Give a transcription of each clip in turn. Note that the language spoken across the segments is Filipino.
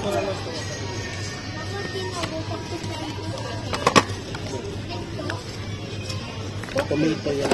Tomato yan.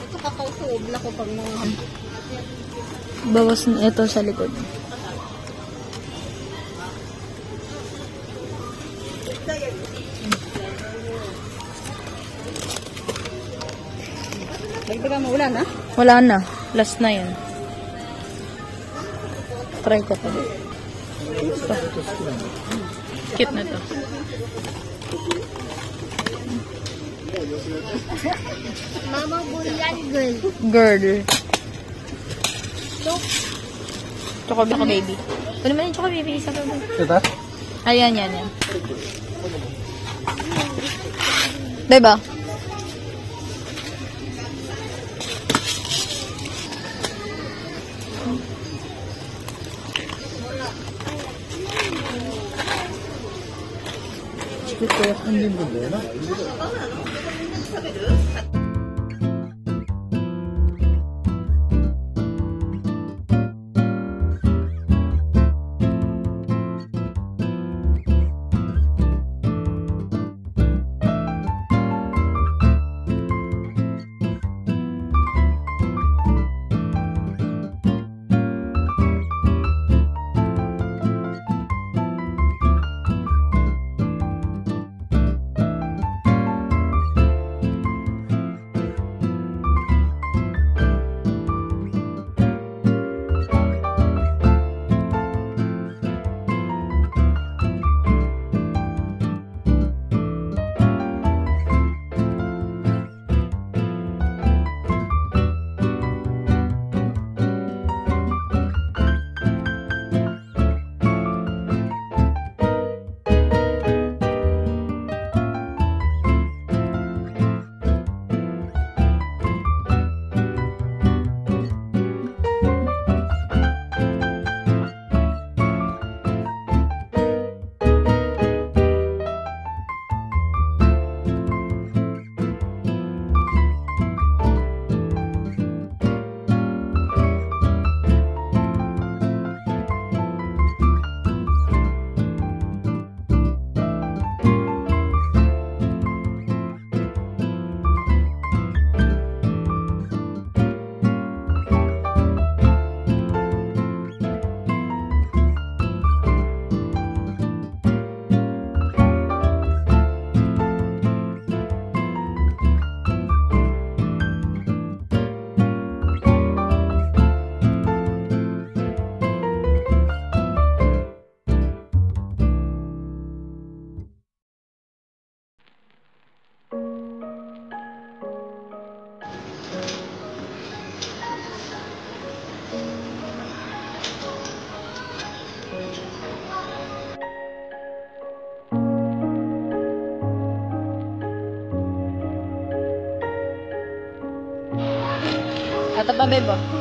Ito kakausuobla ko pag mga bawas na ito sa likod. dagdagan mo ulan, ha? Wala na. Last na yan. Try ko pa. Ito. Cute na to. Mama Bulyan girl. Girl. Choco baby. Ano naman yung choco baby? Isa pa ba? Ito? Ayan, yan. Diba? Ito yung din problema. Ito pa, bebo.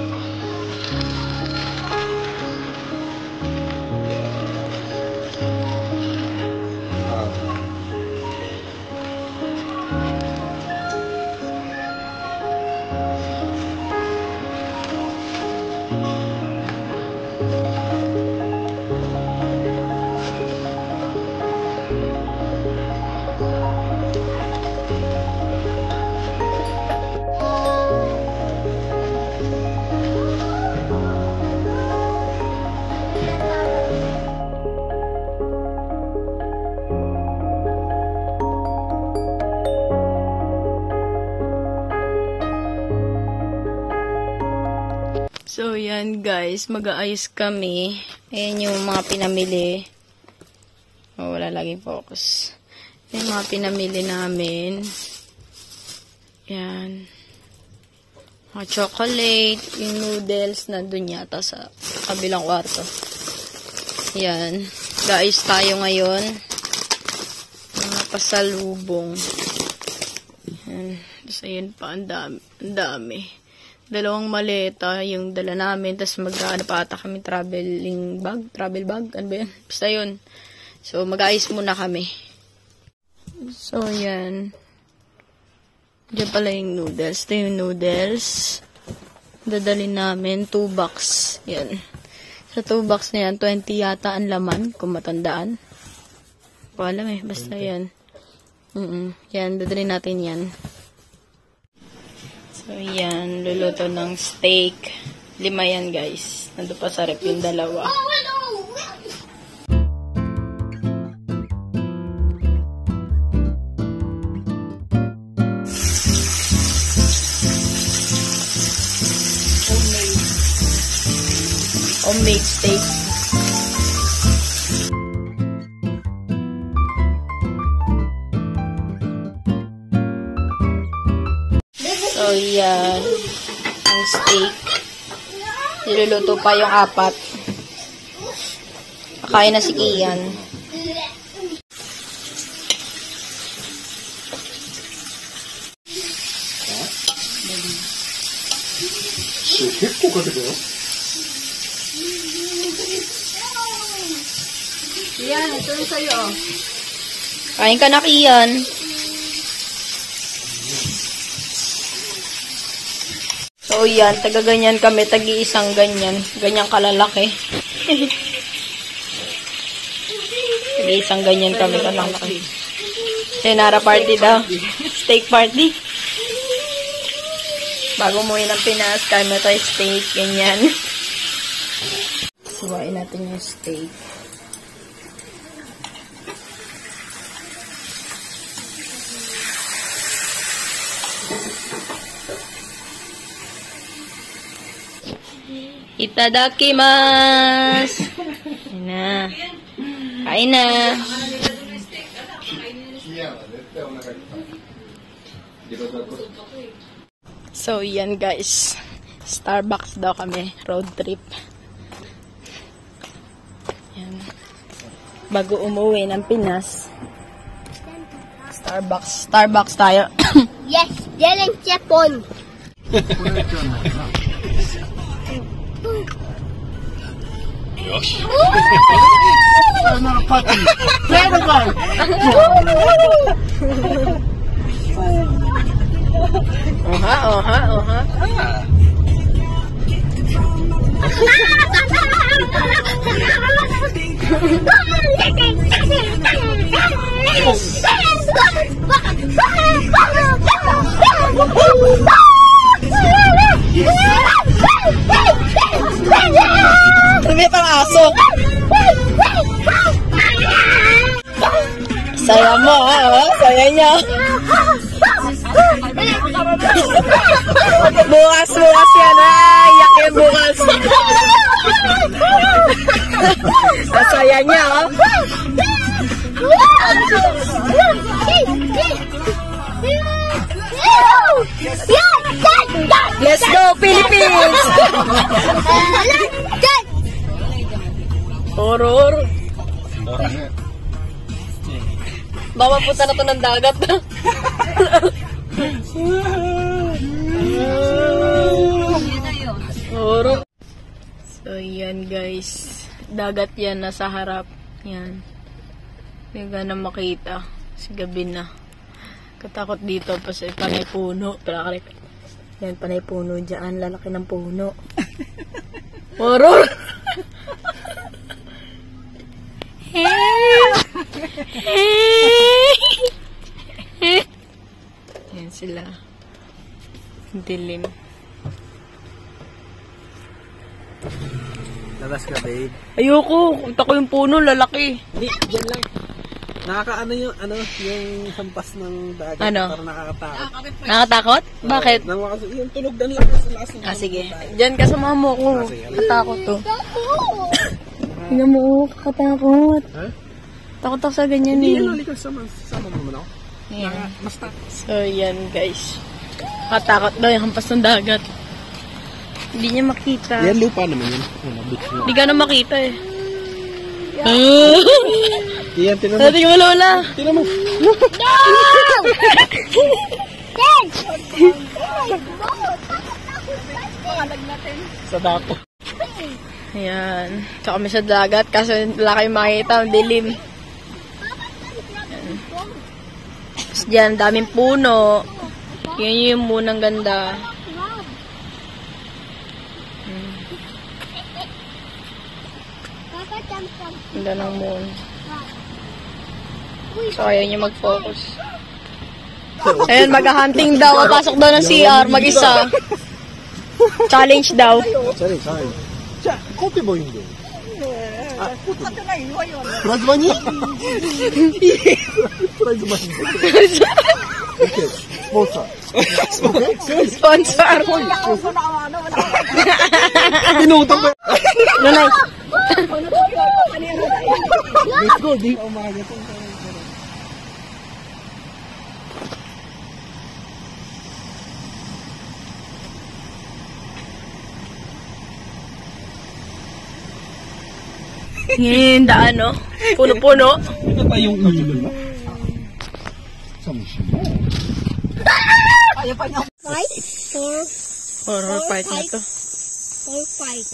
So, yan guys. Mag-aayos kami. Ayan yung mga pinamili. Oh, wala laging focus. Yung mga pinamili namin. Yan. Mga chocolate. Yung noodles. Nandun yata sa kabilang kwarto. Yan. Ga-ayos tayo ngayon. Mga pasalubong. Yan. Tapos ayun pa, ang dami. Ang dami. Dalawang maleta yung dala namin. Tapos mag-ano pa ata kami travel bag. Ano ba yan? Basta yun. So, mag-ayos muna kami. So, yan. Diyan pala yung noodles. Ito yung noodles. Dadalhin namin. 2 box. Yan. Sa 2 box na yan, 20 yata ang laman. Kung matandaan. Wala basta yan. Yan, dadalhin natin yan. So, yan. Luluto ng steak. 5 yan, guys. Nandun pa sa rep yung 2. Homemade steak. So, yan. Ang steak. Niluluto pa yung 4. Kakain na si Kian.結構かけたよ。 Yan, ito yung sa'yo. Kain ka na, Kian. So, yan. Taga-ganyan kami. Tagi-isang ganyan. Ganyang kalalaki. Tagi-isang ganyan kami kalalaki. Senara party daw. Steak party. Bago umuwi ng Pinas, kain na tayo steak. Ganyan. Suwain natin yung steak. Itadakimasu! Kain na. Kain na. So, yan guys. Starbucks daw kami. Road trip. Yan. Bago umuwi ng Pinas. Starbucks tayo. Yes, yan ang Japon. Oha. May pang aso. Saya mo, ha? Saya niya. Bukas yan, ha? Iyak yan bukas. Saya niya, ha? Let's go, Philippines! Horror. Baka punta na to ng dagat. Horror. So, yan guys. Dagat yan, nasa harap. Yan. Hindi ka na makita. Kasi gabi na. Katakot dito. Kasi panay puno. Yan, panay puno dyan. Lalaki ng puno. Horror. Yan sila. Dilim. Labas ka, babe. Ayoko. Kunta ko yung puno, lalaki. Hindi, dyan lang. Nakakaano yung, yung sampas ng dagat. Ano? Parang nakakatakot. Nakatakot? Bakit? Yung tunog na lang sa lakas ng Sige. Diyan ka sa mama ko. Katakot to. Tingnan mo, kakatakot. Ha? Takot ako sa ganyan Hindi eh. yan, halika sama mo naman ako. Ayan. Basta. So, yan guys. Katakot daw yung hampas ng dagat. Hindi niya makita. Yan, lupa naman yun. Hindi ka na makita eh. Yan, tinan mo. Tingnan mo, Lola. Tinan mo. Sa dako. Ayan. So kami sa dagat kasi wala kayong makita. Ang dilim. Ayan. Tapos dyan, daming puno. Yan yung munang ganda. Ganda ng moon. So, ayaw niya mag-focus. Ayun, mag-hunting daw. Papasok daw ng CR, mag-isa. Challenge daw. Sorry. じゃあ、コピーもいいんだよ。あ、コピー。プラズマにプラズマに。OK、スポンサー。Sponsor. Pinutang ba? Nanay. Let's go, di umaga. Ngayon, daan, no? Puno-puno. Ito pa yung ulo na. Samushi mo. Fight or Horror fight na to. fight.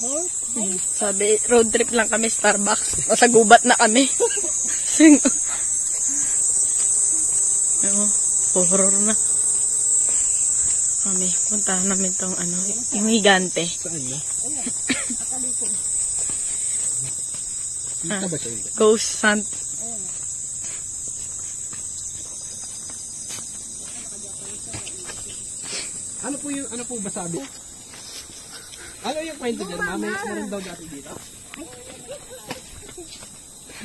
Or fight. Sabi, road trip lang kami, Starbucks. Nasa gubat na kami. Horror na. Kami, puntahan namin tong ano, yung higante. Saan na? Ah, Kita ba siya? ghost hunt. Ano po ba sabi? Ano yung kwento dyan? Meron daw dati dito?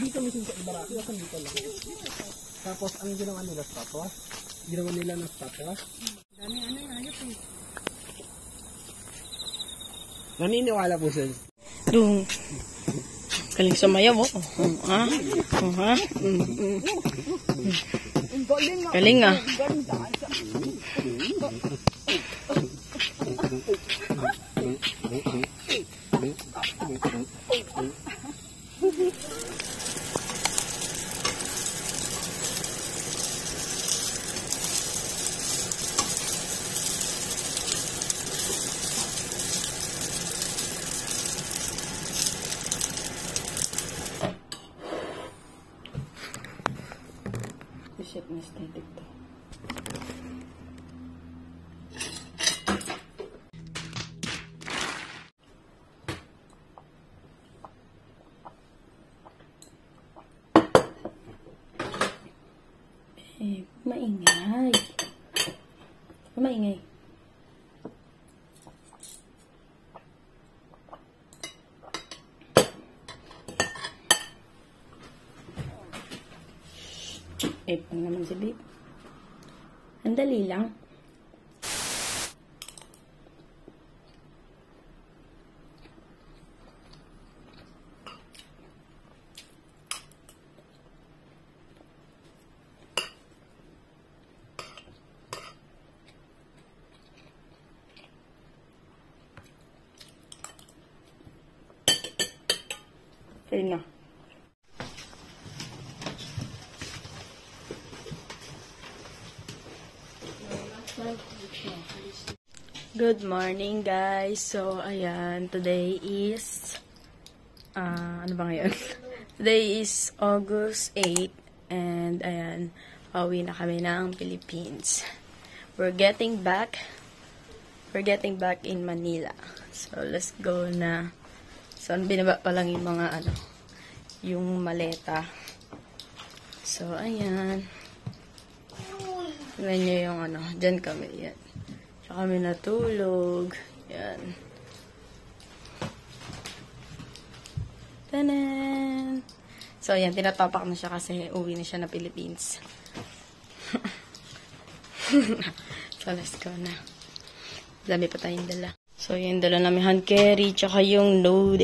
Dito mismo sa Ibaraki, kasi dito lang. Tapos, ang ginawa nila statwa? Ginawa nila ng statwa? Naniniwala po siya. Dung. Galing sumayaw, oh. Ha? Ha? Galing, ah. Shit, aesthetic to. Maingay. Maingay. Pang naman si Babe. Ang dali lang. Okay na. Good morning, guys. So, ayan, today is ano ba ngayon? Today is August 8 and ayan, pauwi na kami ng Philippines. We're getting back in Manila. So, let's go na. So, binaba pa lang yung mga yung maleta. So, ayan. Tignan nyo yung dyan kami, yan. Tsaka kami natulog. Yan. Tanan! So, yan, tinatapak na siya kasi uwi na siya na Philippines. So, let's go na. Dami pa tayong dala. So, yung dala namin hand carry, tsaka yung load.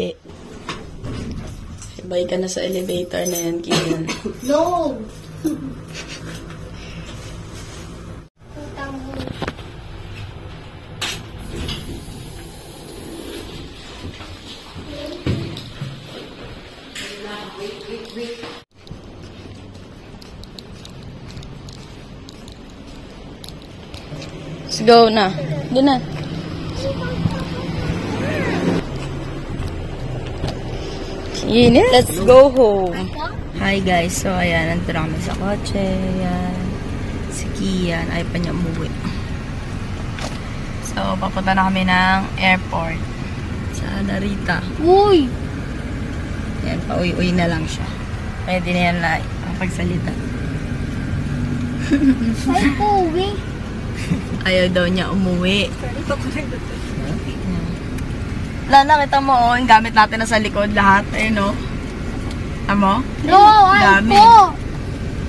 Sabay ka na sa elevator na yan, Kian. No! Let's go na. Doon na. Let's go home. Hi guys. So, ayan. Nandito na kami sa kotse. Ayan. Si Kian. Ayaw pa niya umuwi. So, papunta na kami ng airport. Sa Narita. Uy! Ayan. Pauwi-uwi na lang siya. Pwede na yan na ang pagsalita. Ay, uwi. Ayaw daw niya umuwi. Wala, nakita mo, oh, yung gamit natin na sa likod, lahat, ayun, oh. Tama mo? No, ay Dami. po.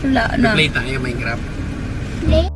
Wala na. Play tayo Minecraft. Play.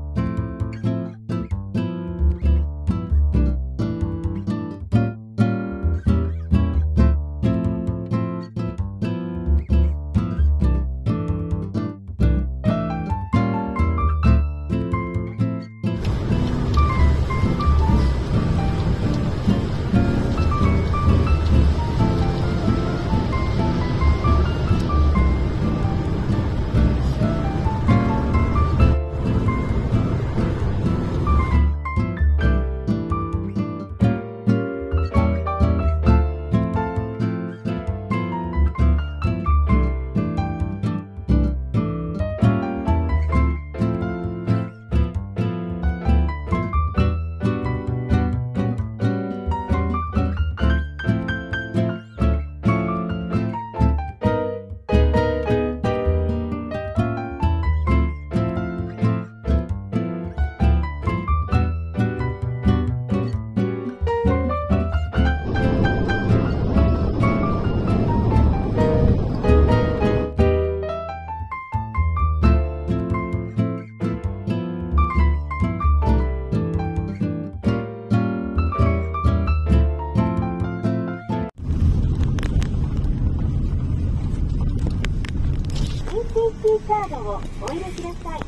ETC カードをお入れください。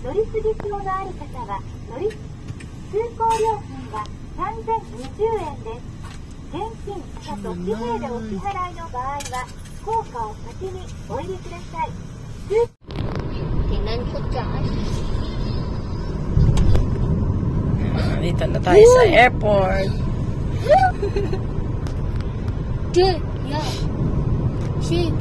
乗り継ぎ証のある方は通行料金は3020円です。現金かと紙幣でお支払いの場合は硬貨を先にお入れください。 Tinan ko dyan. Dito na tayo sa airport. Yeah. She.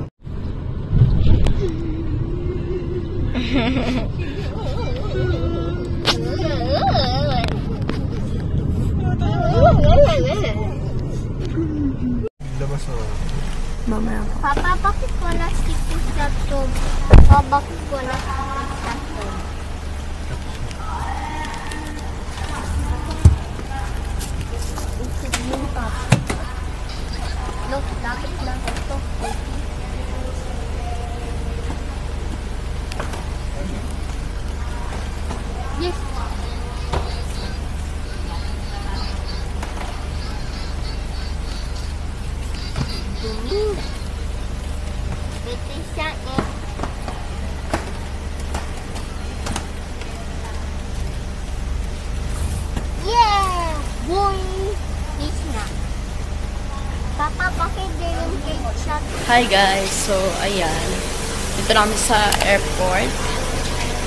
Labas na. Mamaya. Papa, bakit wala sticker sa to? Bakit wala sticker sa to? Look, dapat lang ito. Yes. Ito siya eh. Yeah! Boy! This na. Papa, bakit din yung cake shop? Hi guys. So, ayan. Dito na kami sa airport.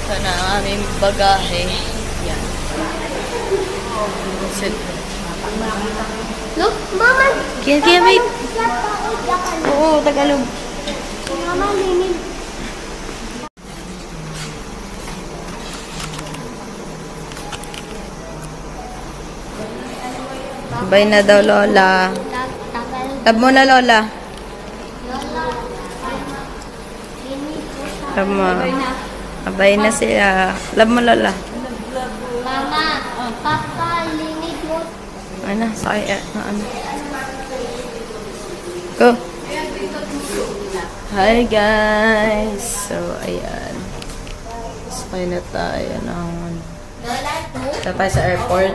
Ito na ang aming bagahe. Yan. Sit. Look, Mama! Kaya, wait. Oo, Tagalog. Mama, linig. Bye na daw, Lola. Love mo na, Lola. Love mo. Abay na sila. Love mo, Lola. Mama, Papa, linig mo. Ano? Sakay. Ano? Go. Hi, guys. So, ayan. Sakay na tayo ng... Tapos sa airport.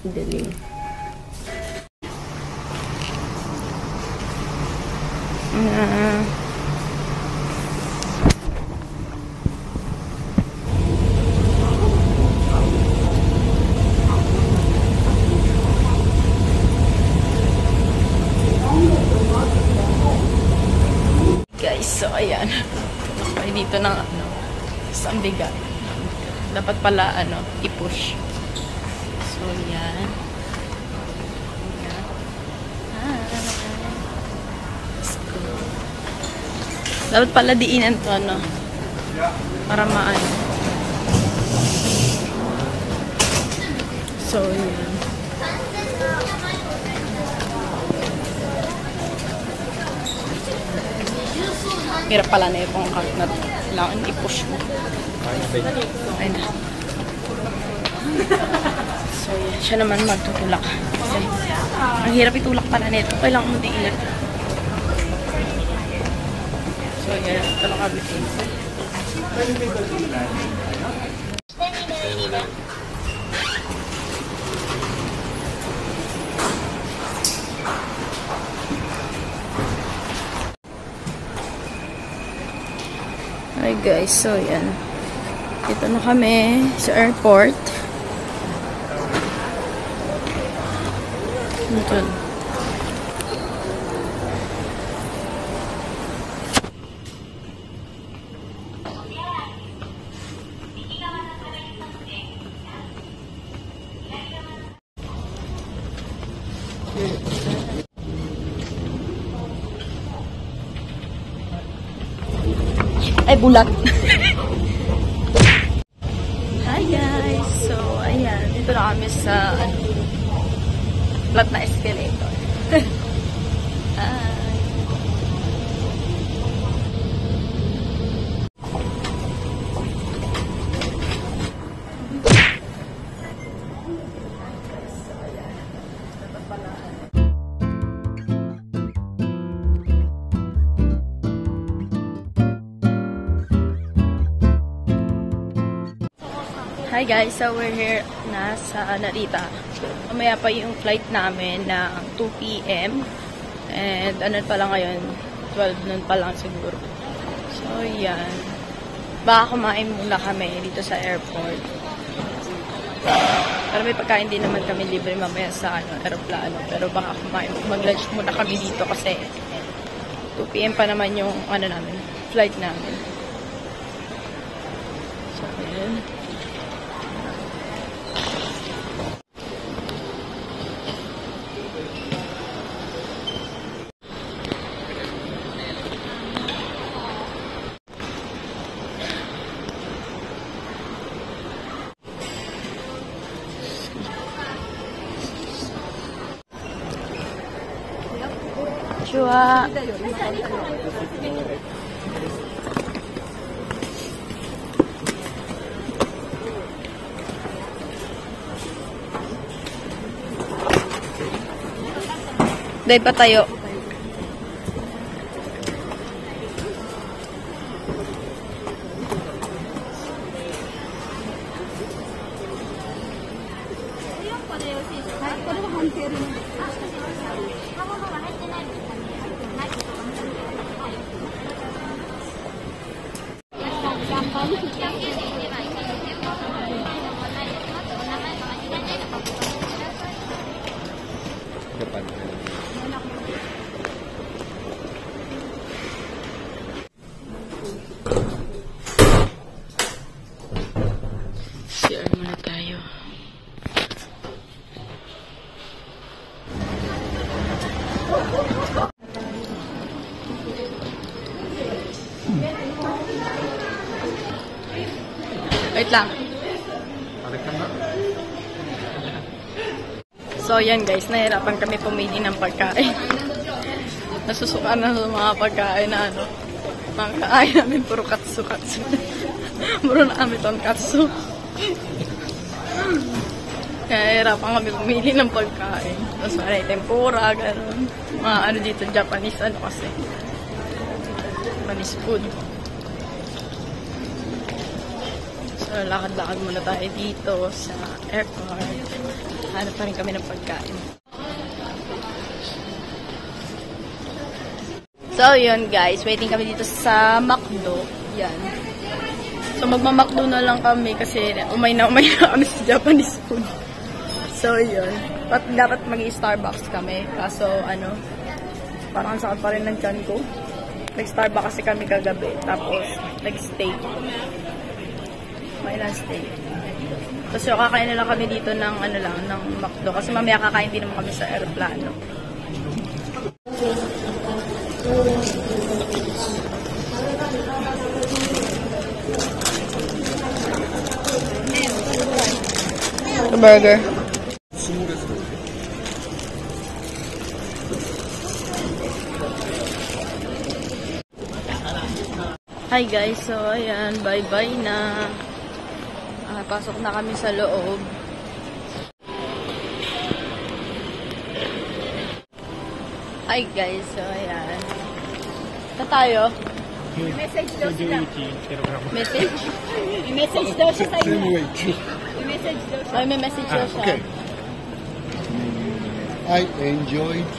Dilim. Guys, so ayan. Okay, dito na ano. Sa bigat. Dapat pala, i-push. So, yan. Dapat pala diinan to, para maano. So, yan. Hirap pala na itong cart na kailangan i-push mo. Ayun na. So, yan. Siya naman magtutulak. Kasi, ang hirap itulak pala nito. Kailangan mo diinan. So, yan. Ito lang kabitin. Hi guys, so yan. Dito na kami sa airport. Ito. Ay, bulat. Hi guys! So, ayan. Dito na kami sa flat na escalator. Hi! Hi guys, so we're here na sa Narita. Mamaya pa yung flight namin na 2 p.m. And ano pa lang ngayon, 12 noon pa lang siguro. So yan. Baka kumain muna kami dito sa airport. Pero may pagkain din naman kami libre mamaya sa aeroplano. Pero baka mag-lunch muna kami dito kasi 2 p.m. pa naman yung namin, flight namin. So yan. Chua. Dahil pa tayo. CR muna tayo. Wait lang. So, yan guys, nahirapan kami pumili ng pagkain. Nasusuka na sa mga pagkain na mga kain namin puro katsu-katsu. Puro na kami tonkatsu. Kaya hirapan kami pumili ng pagkain. Tapos may tempura, gano'n. Mga dito, Japanese, kasi. Japanese food. So, lakad-lakad muna tayo dito sa airport. Hanap pa rin kami ng pagkain. So, yun guys. Waiting kami dito sa McDo. Yan. So, magmamakdo na lang kami kasi umay na kami sa Japanese food. So, yun. Dapat mag-i-Starbucks kami. Kaso, parang sakit pa rin ng tiyan ko. Nag-Starbucks kasi kami kagabi. Tapos, nag-stay. May last day. Tapos yung kakain na lang kami dito ng ano lang, ng McDo. Kasi mamaya kakain din naman kami sa aeroplano. The burger. Hi guys, so ayan, bye-bye na. Pasok na kami sa loob. Hi guys, so ayan. Ito tayo. May message daw sila. Message? May message daw siya sa inyo. May message daw siya. May message daw siya. Okay. I enjoyed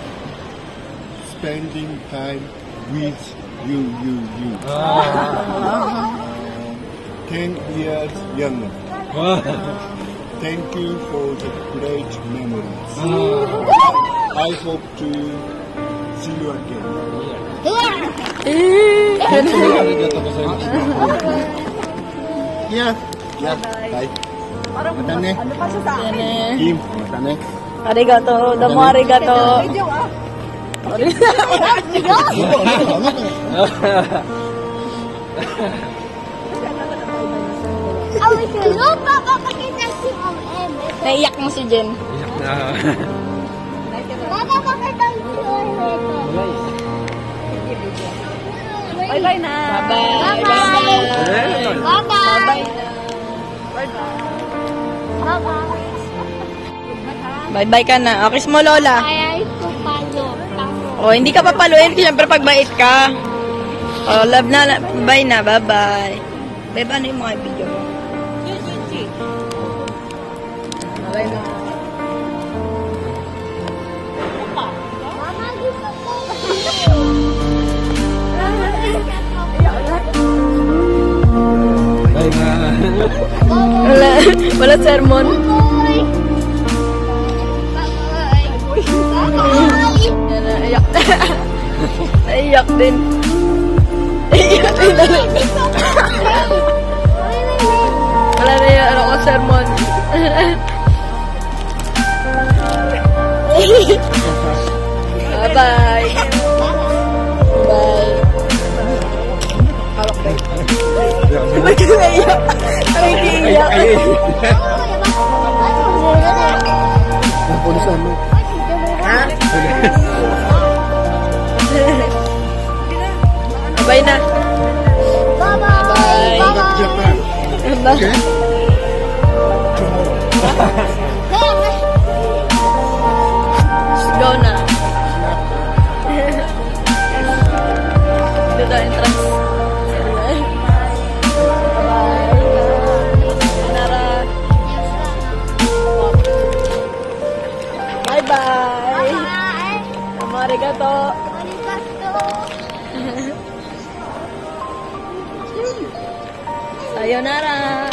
spending time with you. 10 years younger. Thank you for the great memories. I hope to see you again. Yeah. Bye. Matane. Kim, matane. Arigato. Domo arigato. Naiyak mo si Jen. Bye-bye na. Bye-bye. Bye-bye. Bye-bye ka na. Kiss mo, Lola. Ay, kupalo. Oh, hindi ka papaluin. Siyempre, pagbait ka. Oh, love na. Bye na. Bye-bye. Bye-bye na yung mga video mo. Bye na. Mama, gusto ko. Wala sermon. Naiyak. Naiyak din. Naiyak din. Wala na yung ano ko sermon. Bye-bye. Bye. Hawak tayo. Ba't ka naiyak? Ang iiyak. Napulisan mo. Ha? Bye na. Bye. Japan. Okay? Go na. Dito tayo entrance. Bye-bye. Arigato. Sayonara.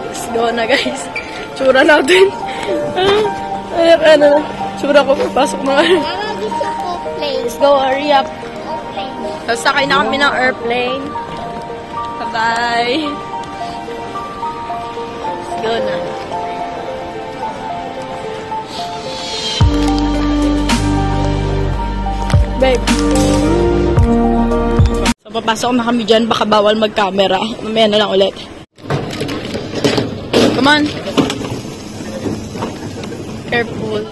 Let's go na guys. Tsura natin. Ano na. Tsura ko papasok na. Let's go, hurry up. Tapos sakay na kami ng airplane. Bye-bye. Let's go na. Babe. So, papasok na kami dyan. Baka bawal mag-camera. Mamaya na lang ulit. Come on. Careful.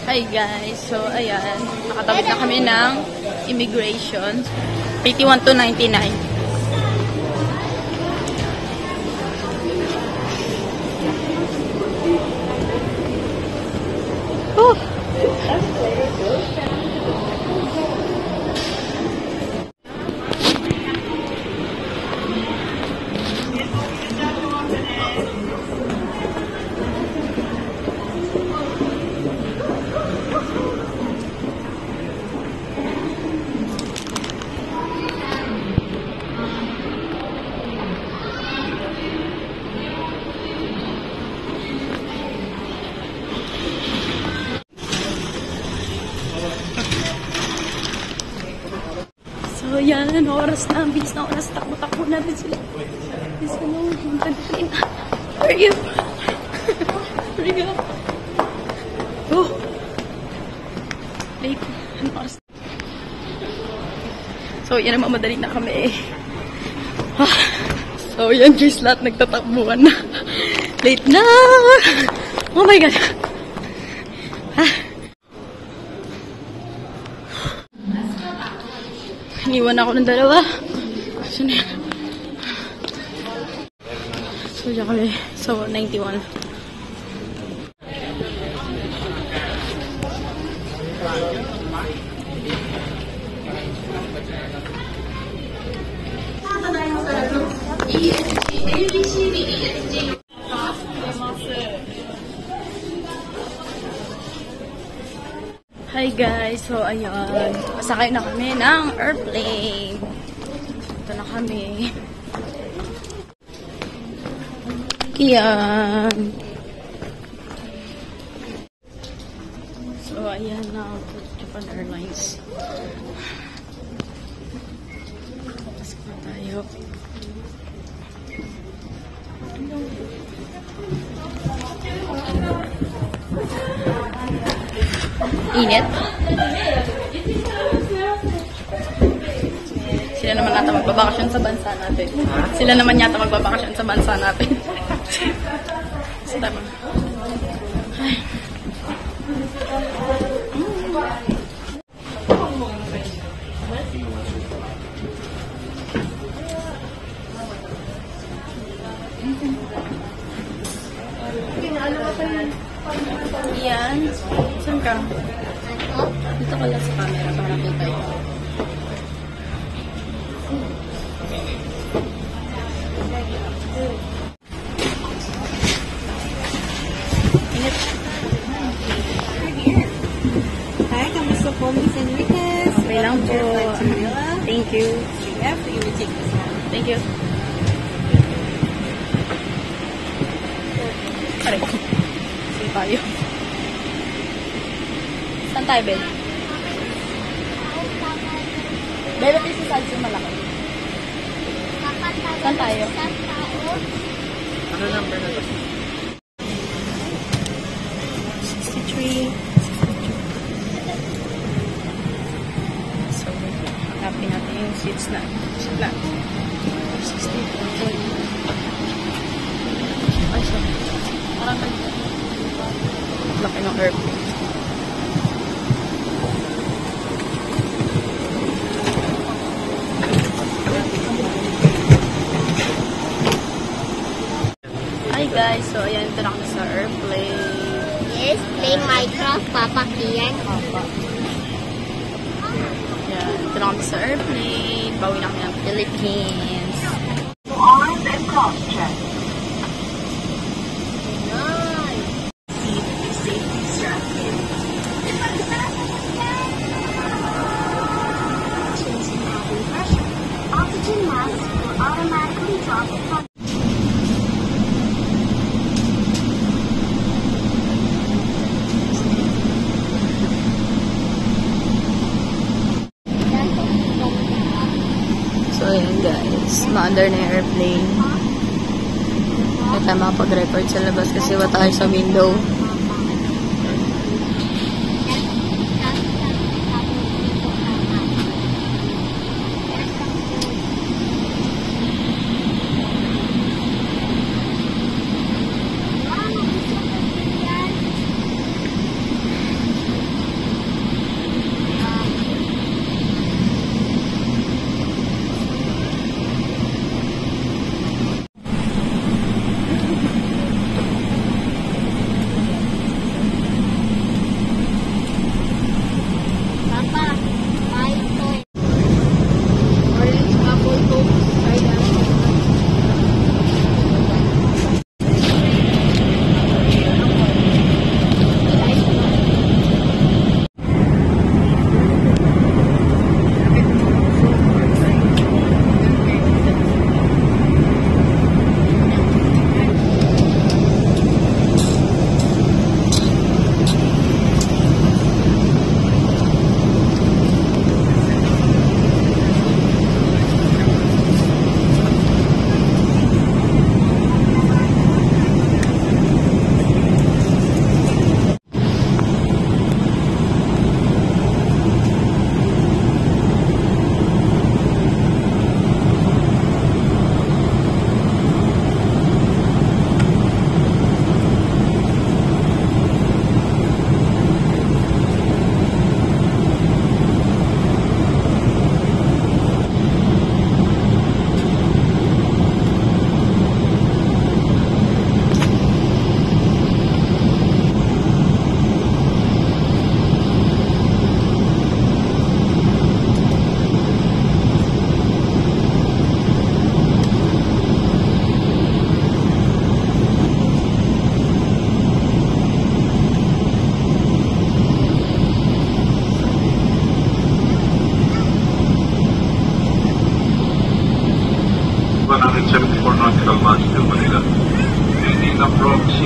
Hi guys. So, ayan. Nakatawid na kami ng immigration. 81 to 99. Oh. Ano oras na? Ang bilis na oras. Takbo-takbo natin sila. Bilis ka nung magpagpagin. Hurry up. Hurry up. Oh! Late. Ano oras? So, yan naman, madali na kami eh. So, yan guys, lahat nagtatakbuhan na. Late na! Oh my God! Iniwan ako ng dalawa. So, diyan kami. So, 91. Hi guys, so ayun, masakay na kami ng airplane. Ito na kami. Yan. So ayan na, Japan Airlines. Pasok na tayo. Init. Sila naman yata magbabakasyon sa bansa natin. Sila naman yata magbabakasyon sa bansa natin. So, tama. Ay. Yan. Saan ka? Dito ka lang sa camera para kita yun. Init. Hi, kamusta po, Miss Enriquez? Okay lang po. Thank you. After you will take this one. Thank you. Aray. Sige tayo. Saan tayo, Ben? Bebe, please sa size yung malaki. Saan tayo? Ano number na to? 63. So, hanapin natin yung seats na. Seat na. 60. Ay, sorry. Parang laki ng airplane. Hi guys, so ayan, ito na kami sa airplane. Yes, play Minecraft, Papa Kian. Ayan, ito na kami sa airplane. Bawi na kami ng Philippines. Arms and cross check. Oxygen mask will automatically drop from So ayan guys, ma-under na yung airplane. Kaya tayo makapag-record sa labas kasi wala tayo sa window.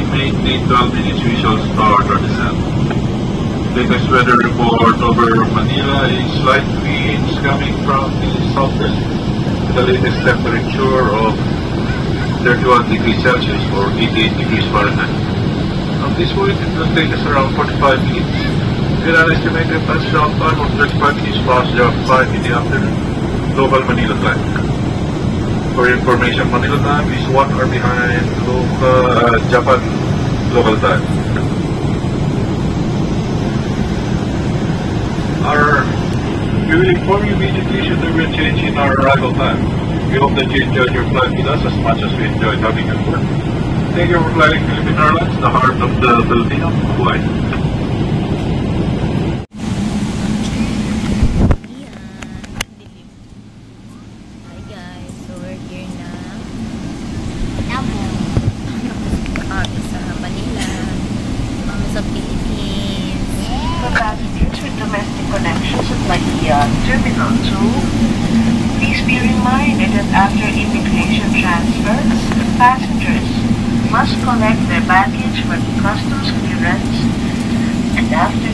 approximately 12 minutes we shall start our descent. Latest weather report over Manila is slight winds coming from the southwest with the latest temperature of 31 degrees Celsius or 88 degrees Fahrenheit. From this point, it will take us around 45 minutes. With an estimated touchdown time of 35 minutes past 5 in the afternoon, local Manila time. For information, Manila time is 1 hour behind Japan local time. We will inform you immediately should there be a change in our arrival time. We hope that you enjoyed your flight with us as much as we enjoyed having you aboard. Thank you for flying Philippine Airlines, the heart of the Filipino flight. Hi guys, so we're here na Tamo. kami sa Manila, kami sa Philippines. For passengers with domestic connections at Maia Terminal 2, please bear in mind that after immigration transfers, passengers must collect their baggage from customs clearance, and after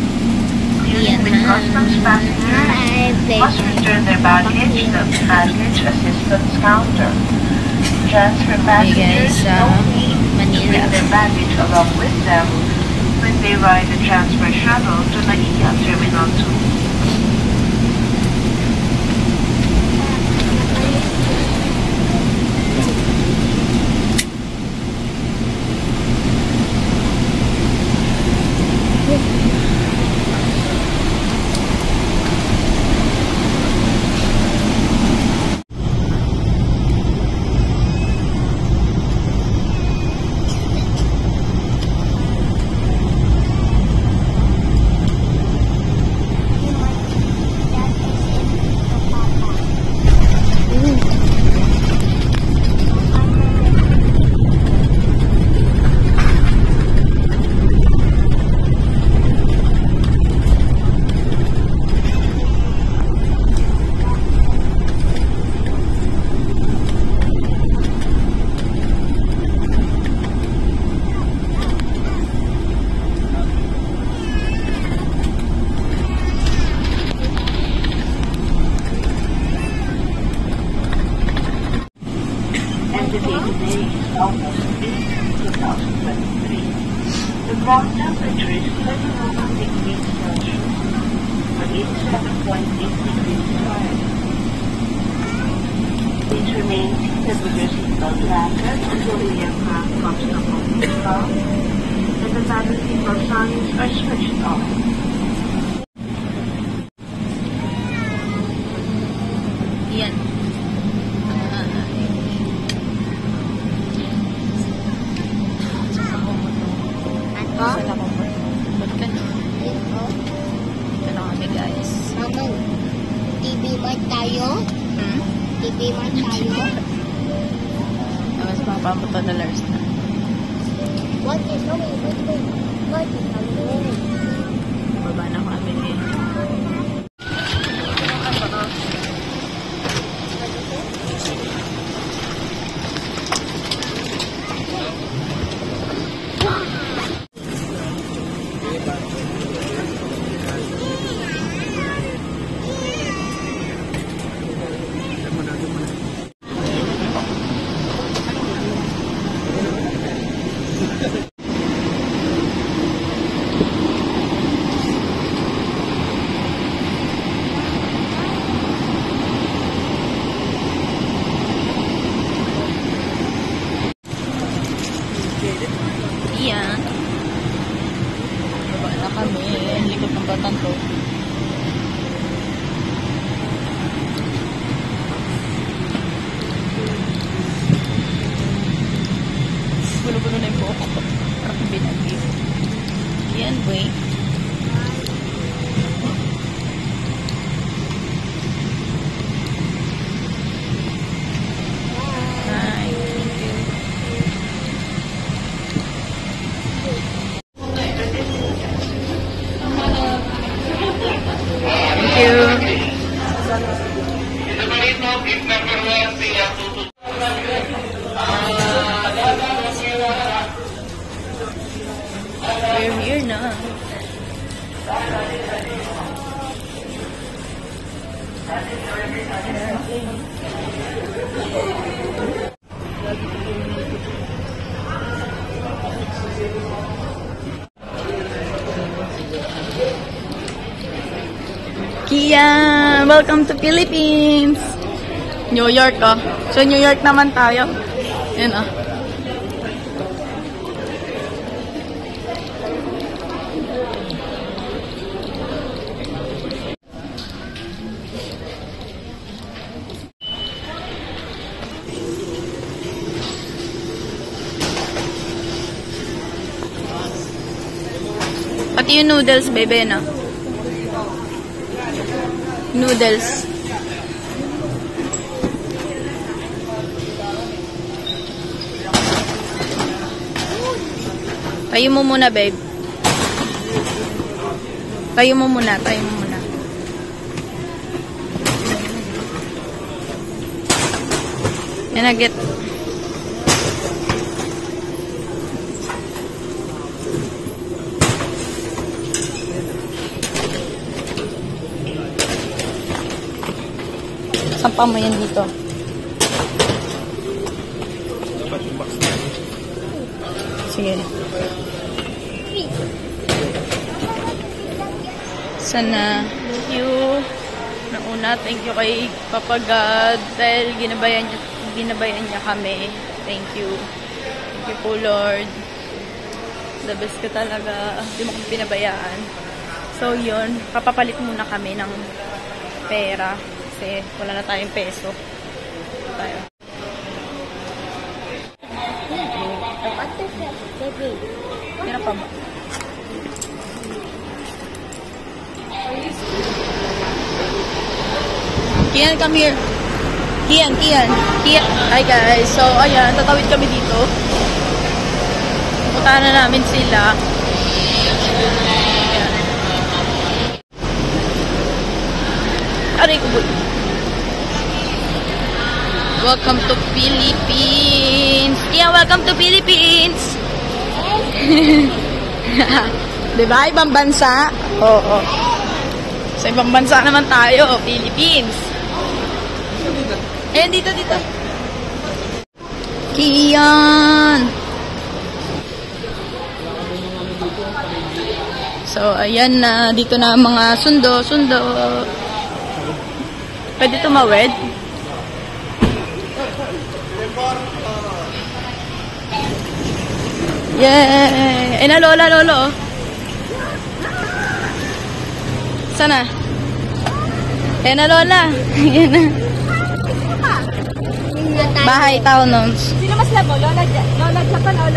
clearing with customs, passengers must return their baggage to the baggage assistance counter. Transfer passengers don't need to bring their baggage along with them when they ride the transfer shuttle to Naiya Terminal 2. The date today is August 8, 2023. The ground temperature is 31 degrees Celsius or 87.8 degrees Fahrenheit. Please remain seated with your seatbelt fastened until the aircraft comes to a complete stop and the cabin seatbelt signs are switched off. Yan. Ano? Ba't ka na? Ito na kami guys. Mama, TV man tayo? TV man tayo? Tapos papapunta na Lars na. What is going? What is going? Baba na kami eh. Yan. Baba na kami. Likod ng batang to. Bulo-bulo na yung buhok ko. Parang binagi. Yan, boy. Hi, thank you. Thank you. We're here na. Kian, welcome to Philippines. New York, oh. So, New York naman tayo. Yan, oh. Pati yung noodles, baby, no? Noodles. Tayo mo muna, babe. Tayo mo muna, tayo mo muna. Yan na, get. Sampa mo yan dito. Sige. Sana. Thank you. Nauna, thank you kay Papa God dahil ginabayan niya kami. Thank you. Thank you po, Lord. The best ka talaga. Hindi mo kami pinabayaan. So, yun. Papapalit muna kami ng pera. Kasi wala na tayong peso. Tayo. Tira pa ba? Kian, come here. Kian. Hi guys. So, ayan. Tatawid kami dito. Puntahan na namin sila. Ayan. Aray ko, boy. Welcome to Philippines. Kian, welcome to Philippines. Diba? Ibang bansa? Oo. Sa ibang bansa naman tayo. Philippines. Ayan, dito. Kian. So, ayan na. Dito na ang mga sundo. Pwede tumawid? Yay! Eh na, lolo. Sana? Eh na, lola. Ayan na. Bahay, townhomes. Sino mas labo? Lola Japan o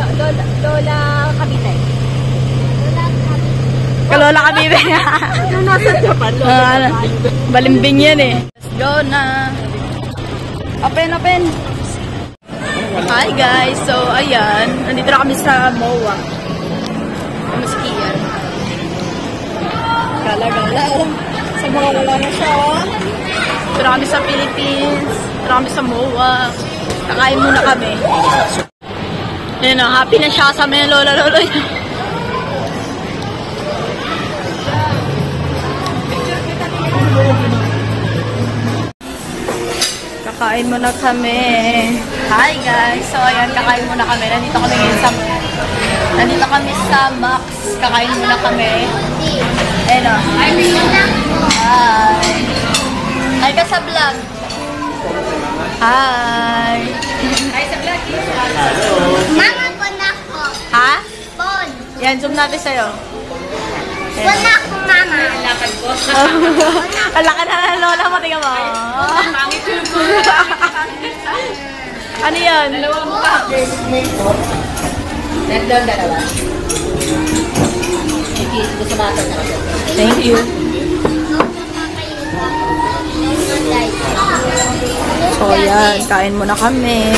Lola Cavite? Kalola ka, bibi. Yung nasa Japan, Lola Japan. Balimbing yan eh. Let's go na. Open. Hi guys. So, ayan. Nandito na kami sa MOA. Kamaskiyan. Gala. Sa MOA wala na siya, oh. Dito na kami sa Philippines. Dito na kami sa MOA. Kakain muna kami. Ayan o, happy na siya sa mga lola niya. Kakain muna kami. Hi guys. So ayan, kakain muna kami. Nandito kami sa Max. Kakain muna kami. Ayan o. Hi. Hi ka sa vlog. Hi. Ay, sa vlog. Mama, pon ako. Ha? Pon. Yan, zoom natin sa'yo. Pon ako, mama. Lakad ko. Ang laki na ng lola mo, tingnan mo. Pangit yun ko. Ano yan? Dalawang pa. Dalawa. Gusto natin na. Thank you. So, yan. Kain muna kami.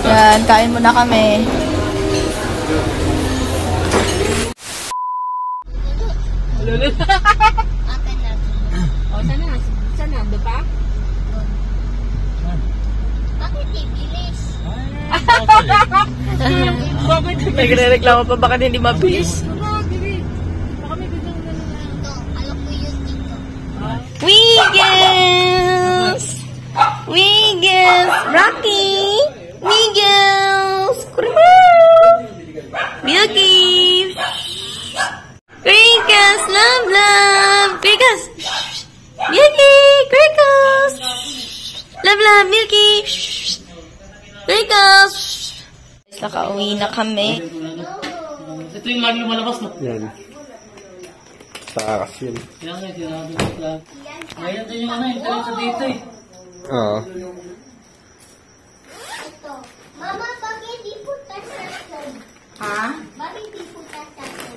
Yan. Kain muna kami. Akin na. O, sana. Nagre-reklamo pa, bakit hindi mabilis? Wiggles! Wiggles! Rocky! Wiggles! Milky! Crickets! Love, love! Crickets! Milky! Crickets! Love, love! Milky! Crickets! Nakauwi na kami. Ito yung lagi lumalabas, no? Yan. Takas yun. Kaya nga, sinabi ko lang. Ngayon din yung ano, yung talong sa dito eh. Oo. Mama, bakit di punta sa akin? Ha? Bakit di punta sa akin?